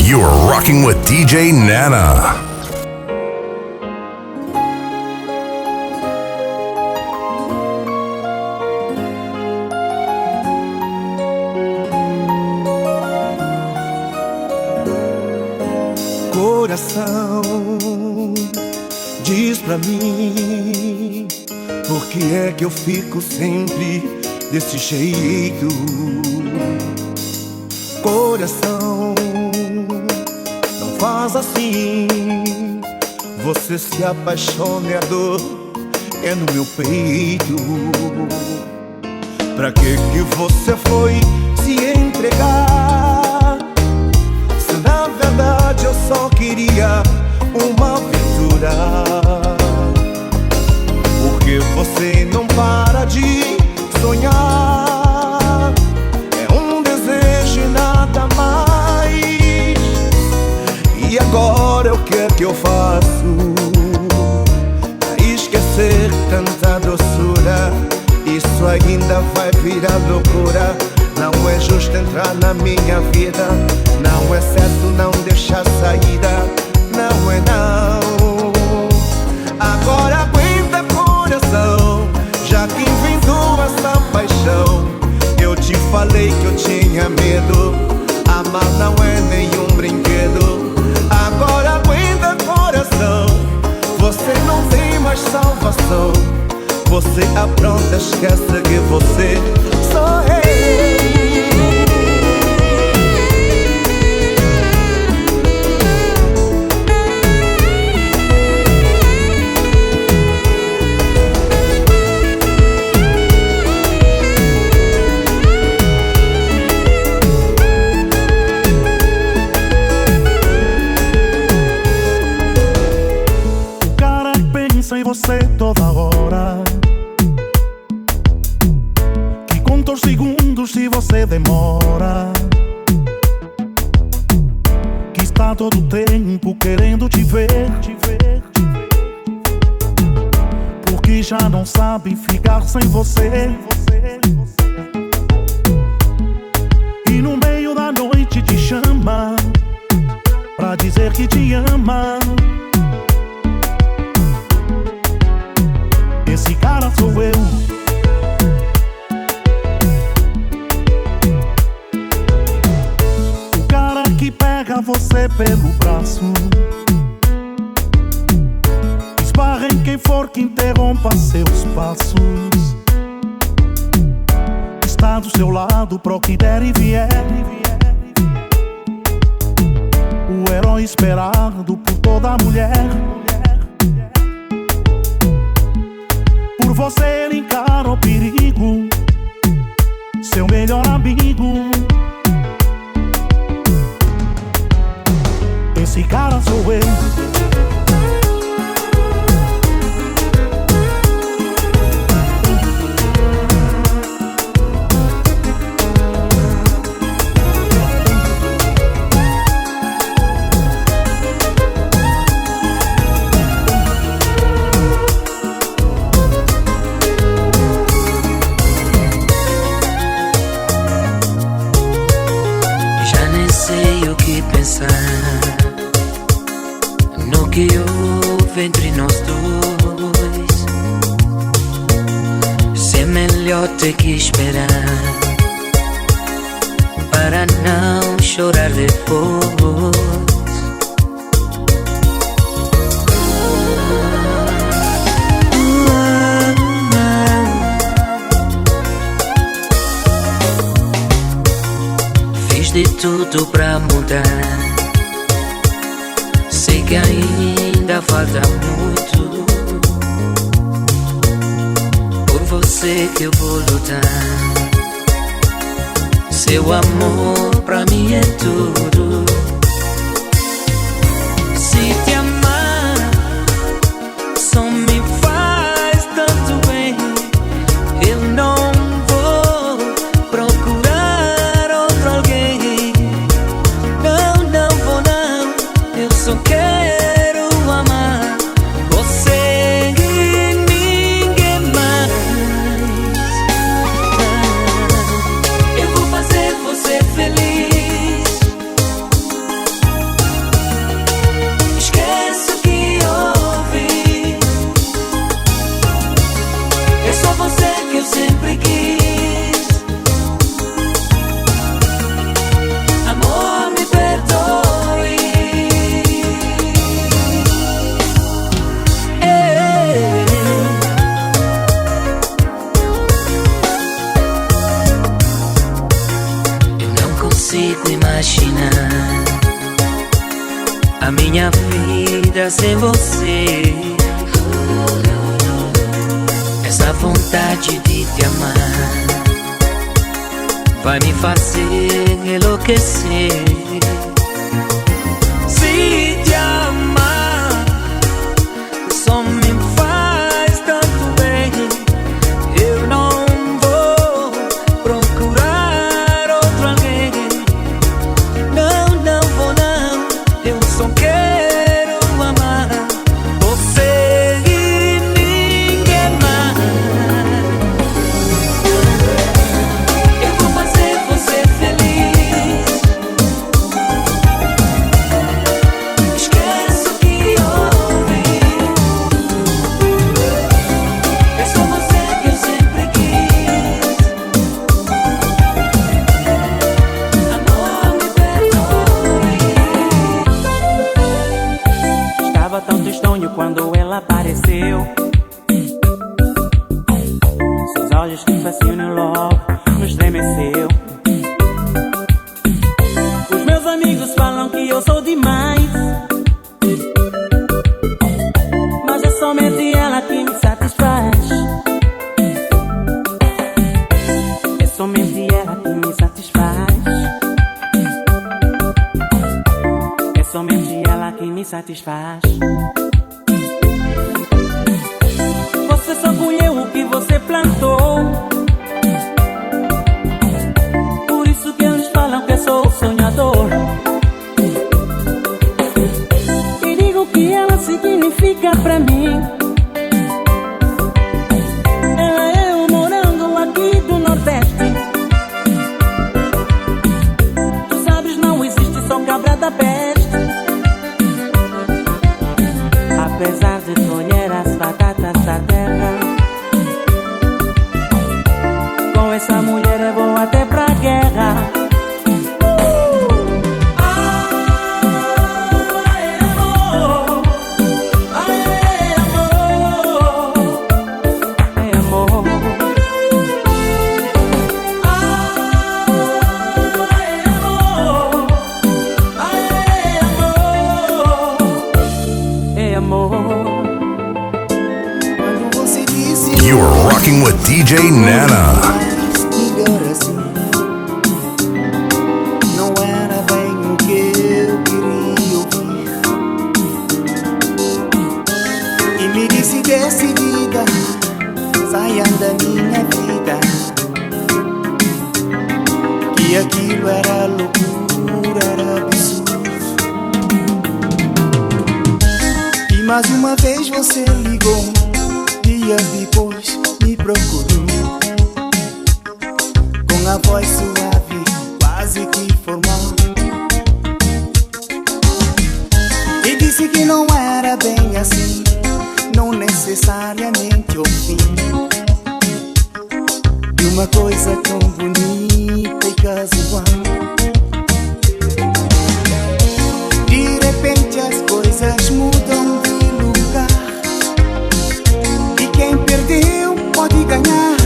You are rocking with DJ Nana. Coração, diz pra mim, por que é que eu fico sempre desse jeito? Coração, não faz assim, você se apaixona e a dor é no meu peito. Pra que você foi se entregar? Na verdade eu só queria uma aventura. Porque você não para de sonhar. É um desejo e nada mais. E agora o que é que eu faço pra esquecer tanta doçura? Isso ainda vai virar loucura. Não é justo entrar na minha vida, não é certo não deixar saída, não é não. Agora aguenta coração, já que inventou essa paixão. Eu te falei que eu tinha medo, amar não é nenhum brinquedo. Agora aguenta coração, você não tem mais salvação. Você apronta, esquece que você sou eu. O cara pensa em você toda hora, que conta os segundos se você demora, que está todo tempo querendo te ver, porque já não sabe ficar sem você. E no meio da noite te chama pra dizer que te ama. Esse cara sou eu. O cara que pega você pelo braço, esbarra em quem for que interrompa seus passos, está do seu lado pro que der e vier. O herói esperado por toda mulher. Por você ele encara o perigo, seu melhor amigo. Esse cara sou eu. No que houve entre nós dois, se é melhor ter que esperar para não chorar depois. Fiz de tudo pra mudar, sei que ainda falta muito. Por você que eu vou lutar. Seu amor pra mim é tudo. Se te amar só me faz tanto bem. Eu não vou procurar outro alguém. Não, não vou não. Eu só quero amar você e ninguém mais. Eu vou fazer você feliz. minha vida sem você. Essa vontade de te amar vai me fazer enlouquecer. Se te amar só me faz tanto bem, eu não vou procurar outro alguém. Não, não vou não, eu só quero amar você e ninguém mais. Eu vou fazer você feliz. Esquece o que houve. É só você que eu sempre quis. Amor, me perdoe. Estava tão tristonho quando ela apareceu. Seus olhos que fascinam logo me estremeceu. Os meus amigos falam que eu sou demais, mas é somente ela que me satisfaz. É somente ela que me satisfaz. É somente ela que me satisfaz. Você só colheu o que você plantou. Por isso que eles falam que eu sou sonhador. E digo que ela significa pra mim. Ela é o morango aqui do Nordeste. Tu sabes, não existe só cabra da peste. Apesar de colher as batatas da terra, com essa mulher eu vou até pra guerra. Ai, amor, ai, amor, ai, amor. Ai, amor, ai, amor, é amor. Quando você disse You are rocking with DJ Nana. melhor assim, não era bem o que eu queria ouvir. E me disse decidida, saiam da minha vida, que aquilo era loucura, era absurdo. E mais uma vez você ligou, dias depois me procurou, com a voz suave, quase que formal, e disse que não era bem assim, não necessariamente o fim de uma coisa tão bonita e casual. De repente as coisas mudam de lugar, e quem perdeu pode ganhar.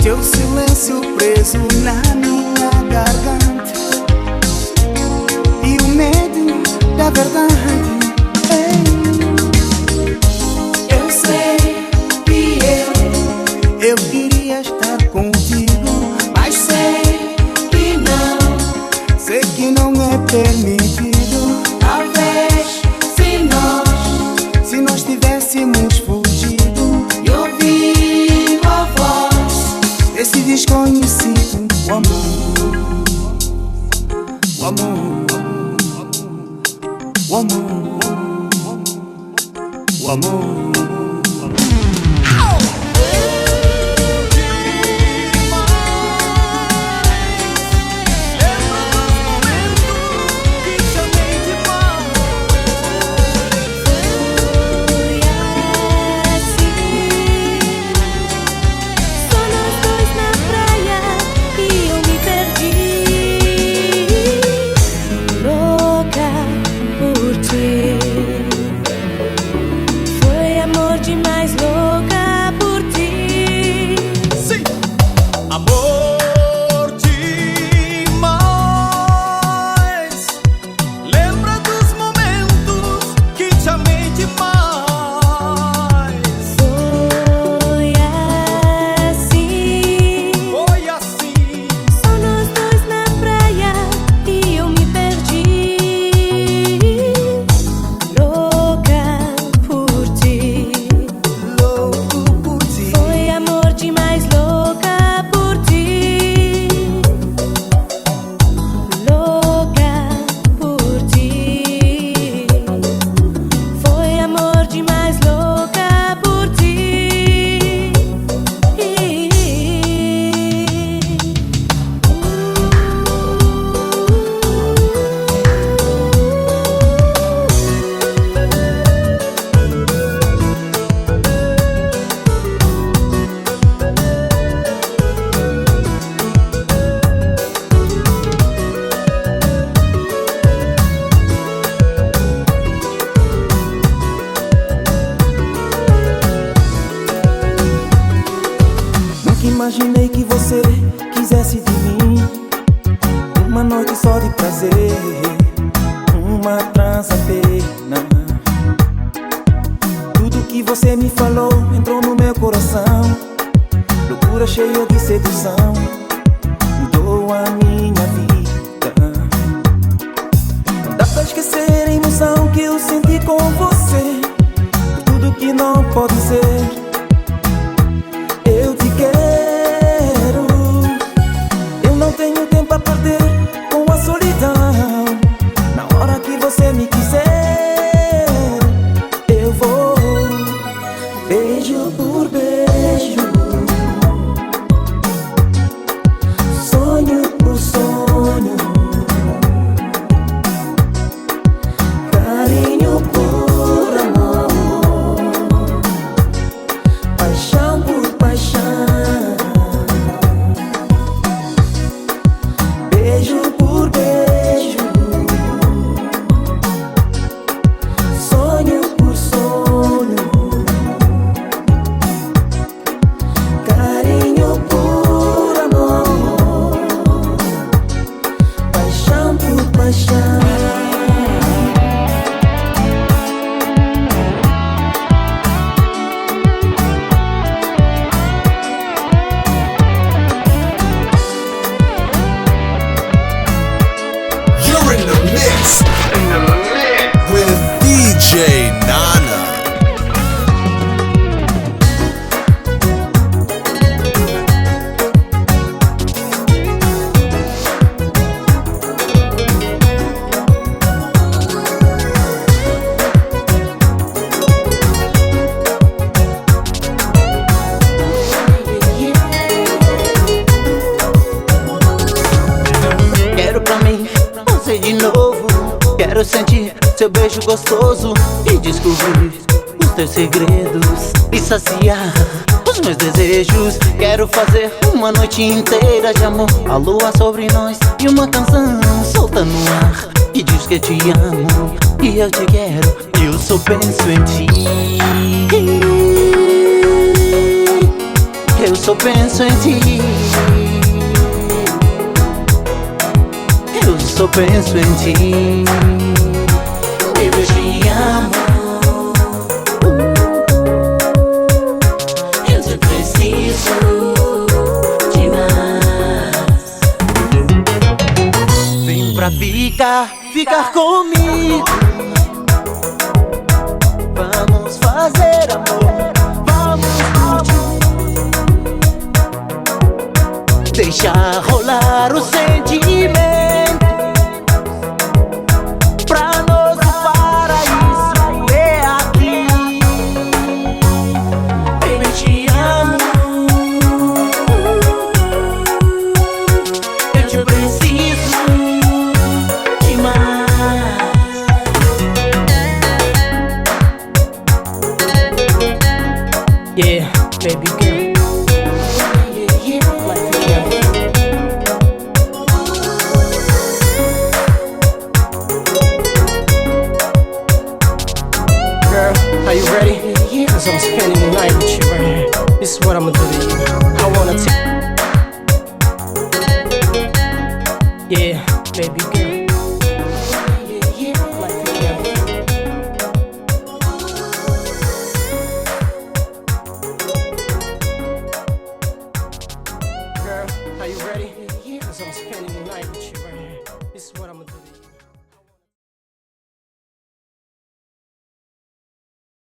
Teu silêncio preso na minha garganta, e o medo da verdade. Ei, eu sei que eu queria estar contigo, imaginei que você quisesse de mim uma noite só de prazer, uma trança pena. Tudo que você me falou entrou no meu coração, loucura cheia de sedução, mudou a minha vida. Não dá pra esquecer a emoção que eu senti com você, tudo que não pode ser. Eu te quero, eu não tenho tempo a perder com a solidão. Na hora que você me quiser, eu vou beijo por beijo, sonho por sonho, carinho por amor, paixão por paixão. Beijo por beijo, sonho por sonho, carinho por amor, paixão por paixão. You're in the mix. With DJ Nana. Quero pra mim você de novo. Quero sentir seu beijo gostoso e descobrir os teus segredos e saciar os meus desejos. Quero fazer uma noite inteira de amor, a lua sobre nós e uma canção solta no ar que diz que te amo e eu te quero. Eu só penso em ti, eu só penso em ti, eu só penso em ti. Baby, eu te amo, eu te preciso demais. Vem pra ficar comigo. Vamos fazer amor, vamos curtir, deixar rolar o sentimento. Pra nós o paraíso é aqui. Baby, eu te amo, eu te preciso demais. Yeah, baby girl. Like together. Girl, are you ready? Cause I'm spending the night with you right here. This is what I'ma do to you.